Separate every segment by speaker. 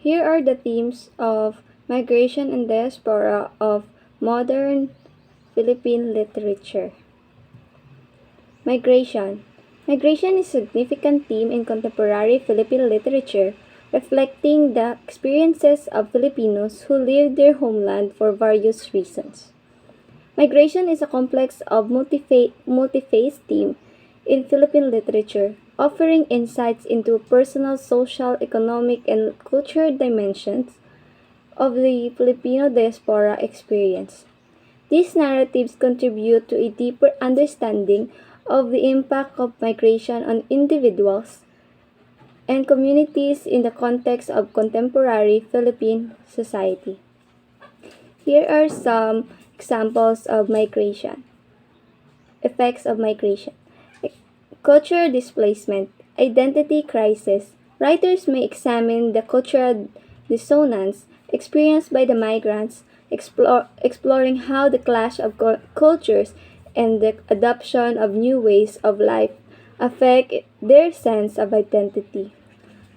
Speaker 1: Here are the themes of migration and diaspora of modern Philippine literature. Migration. Migration is a significant theme in contemporary Philippine literature, reflecting the experiences of Filipinos who leave their homeland for various reasons. Migration is a complex of multi-phase theme in Philippine literature, offering insights into personal, social, economic, and cultural dimensions of the Filipino diaspora experience. These narratives contribute to a deeper understanding of the impact of migration on individuals and communities in the context of contemporary Philippine society. Here are some examples of migration. Effects of migration. Cultural displacement, identity crisis. Writers may examine the cultural dissonance experienced by the migrants, exploring how the clash of cultures and the adoption of new ways of life affect their sense of identity.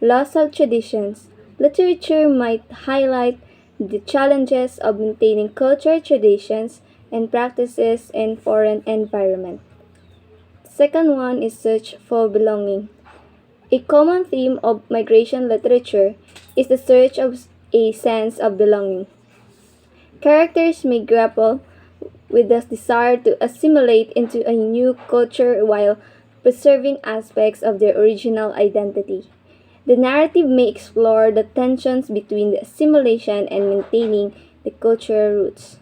Speaker 1: Loss of traditions. Literature might highlight the challenges of maintaining cultural traditions and practices in foreign environment. Second one is search for belonging. A common theme of migration literature is the search of a sense of belonging. Characters may grapple with the desire to assimilate into a new culture while preserving aspects of their original identity. The narrative may explore the tensions between the assimilation and maintaining the cultural roots.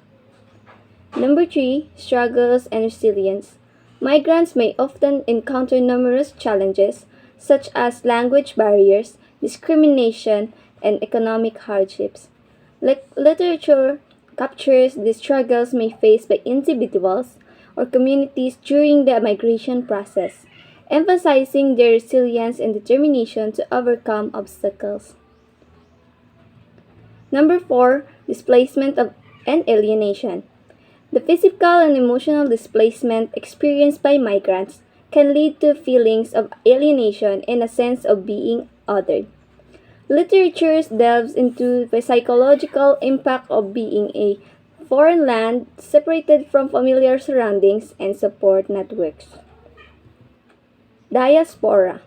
Speaker 1: Number 3, struggles and resilience. Migrants may often encounter numerous challenges, such as language barriers, discrimination, and economic hardships. Literature captures the struggles may faced by individuals or communities during the migration process, emphasizing their resilience and determination to overcome obstacles. Number 4, displacement and alienation. The physical and emotional displacement experienced by migrants can lead to feelings of alienation and a sense of being othered. Literature delves into the psychological impact of being a foreign land separated from familiar surroundings and support networks. Diaspora.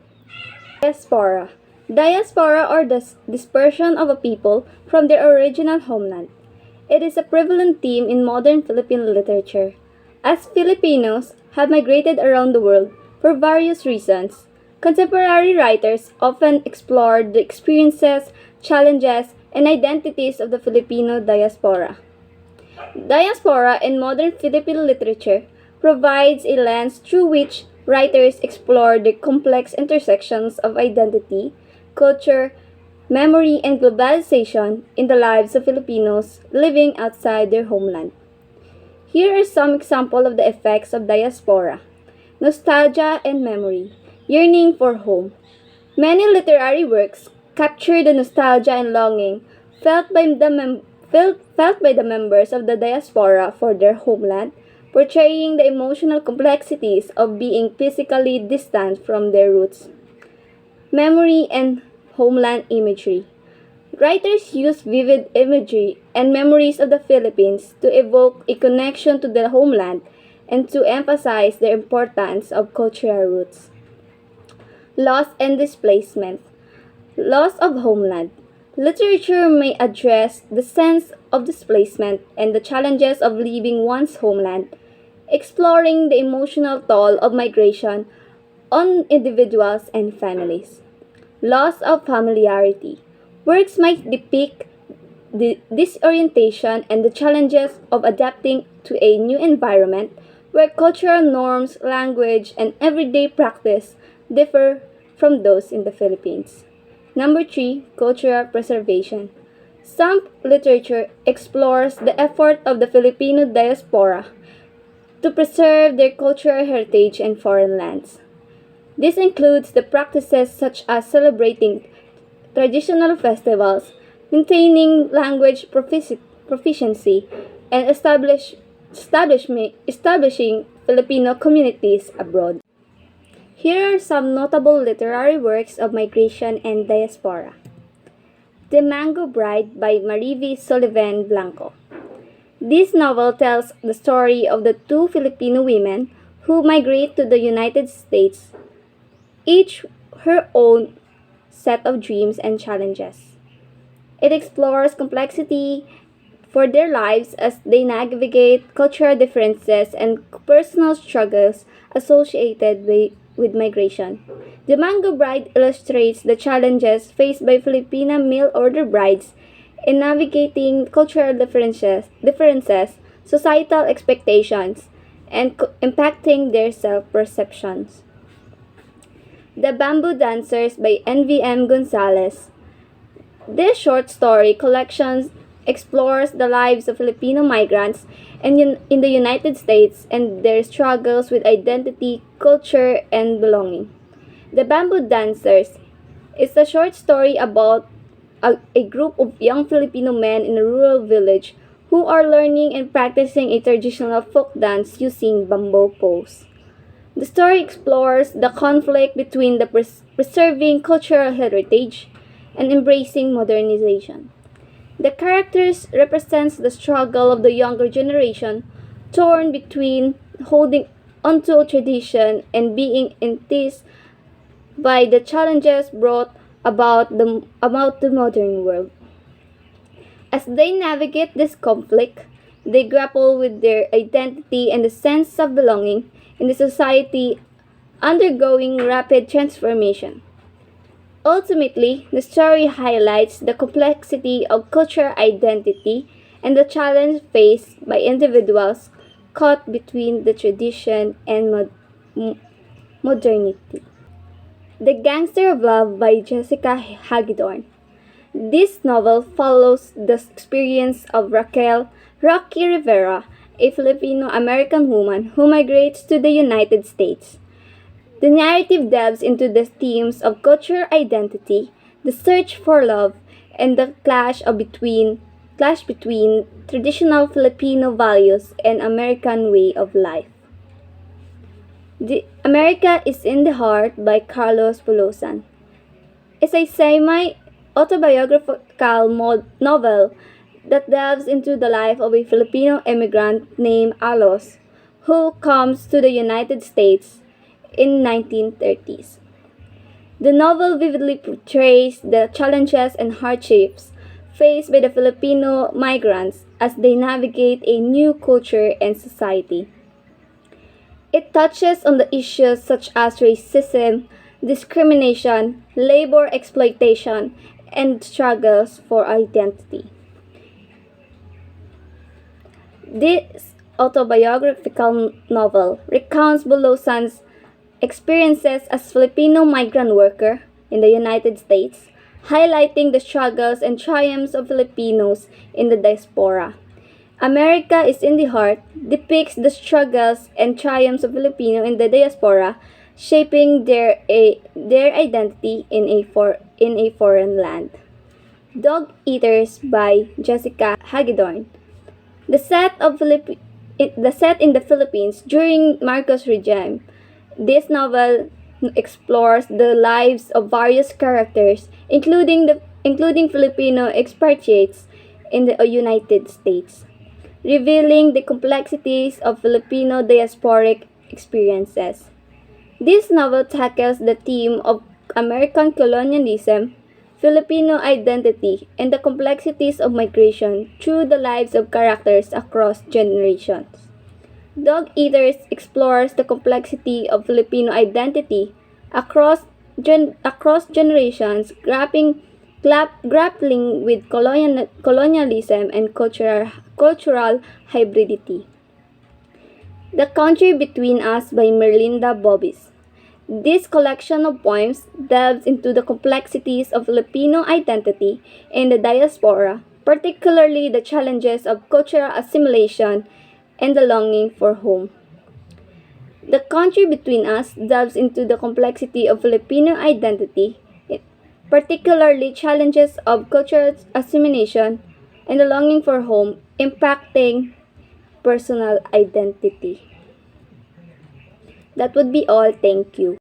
Speaker 1: Diaspora. Diaspora or the dispersion of a people from their original homeland. It is a prevalent theme in modern Philippine literature, as Filipinos have migrated around the world for various reasons. Contemporary writers often explore the experiences, challenges, and identities of the Filipino diaspora. Diaspora in modern Philippine literature provides a lens through which writers explore the complex intersections of identity, culture, memory, and globalization in the lives of Filipinos living outside their homeland. Here are some examples of the effects of diaspora. Nostalgia and memory. Yearning for home. Many literary works capture the nostalgia and longing felt by the members of the diaspora for their homeland, portraying the emotional complexities of being physically distant from their roots. Memory and homeland imagery. Writers use vivid imagery and memories of the Philippines to evoke a connection to the homeland and to emphasize the importance of cultural roots. Loss and displacement. Loss of homeland. Literature may address the sense of displacement and the challenges of leaving one's homeland, exploring the emotional toll of migration on individuals and families. Loss of familiarity. Works might depict the disorientation and the challenges of adapting to a new environment where cultural norms, language, and everyday practice differ from those in the Philippines. Number 3, cultural preservation. Some literature explores the effort of the Filipino diaspora to preserve their cultural heritage in foreign lands. This includes the practices such as celebrating traditional festivals, maintaining language proficiency, and establishing Filipino communities abroad. Here are some notable literary works of migration and diaspora. The Mango Bride by Marivi Sullivan Blanco. This novel tells the story of the two Filipino women who migrate to the United States, each her own set of dreams and challenges. It explores complexity for their lives as they navigate cultural differences and personal struggles associated with migration. The Mango Bride illustrates the challenges faced by Filipina mail order brides in navigating cultural differences, societal expectations, and impacting their self perceptions. The Bamboo Dancers by NVM Gonzalez. This short story collection explores the lives of Filipino migrants in the United States and their struggles with identity, culture, and belonging. The Bamboo Dancers is a short story about a group of young Filipino men in a rural village who are learning and practicing a traditional folk dance using bamboo poles. The story explores the conflict between the preserving cultural heritage and embracing modernization. The characters represents the struggle of the younger generation torn between holding onto a tradition and being enticed by the challenges brought about the modern world. As they navigate this conflict, they grapple with their identity and the sense of belonging in the society undergoing rapid transformation. Ultimately, the story highlights the complexity of cultural identity and the challenge faced by individuals caught between the tradition and modernity. The Gangster of Love by Jessica Hagedorn. This novel follows the experience of Raquel Rocky Rivera, a Filipino American woman who migrates to the United States. The narrative delves into the themes of cultural identity, the search for love, and the clash between traditional Filipino values and American way of life. The America is in the Heart by Carlos Bulosan is a semi-autobiographical novel that delves into the life of a Filipino immigrant named Alos who comes to the United States in 1930s. The novel vividly portrays the challenges and hardships faced by the Filipino migrants as they navigate a new culture and society. It touches on the issues such as racism, discrimination, labor exploitation, and struggles for identity. This autobiographical novel recounts Bulosan's experiences as Filipino migrant worker in the United States, highlighting the struggles and triumphs of Filipinos in the diaspora. America is in the Heart depicts the struggles and triumphs of Filipino in the diaspora, shaping their identity in a foreign land. Dog Eaters by Jessica Hagedorn. The set in the Philippines during Marcos regime. This novel explores the lives of various characters, including Filipino expatriates in the United States, revealing the complexities of Filipino diasporic experiences. This novel tackles the theme of American colonialism, Filipino identity, and the complexities of migration through the lives of characters across generations. Dog Eaters explores the complexity of Filipino identity across generations, grappling with colonialism and cultural hybridity. The Country Between Us by Merlinda Bobis. This collection of poems delves into the complexities of Filipino identity in the diaspora, particularly the challenges of cultural assimilation and the longing for home. The Country Between Us delves into the complexity of Filipino identity, particularly challenges of cultural assimilation and the longing for home, impacting personal identity. That would be all. Thank you.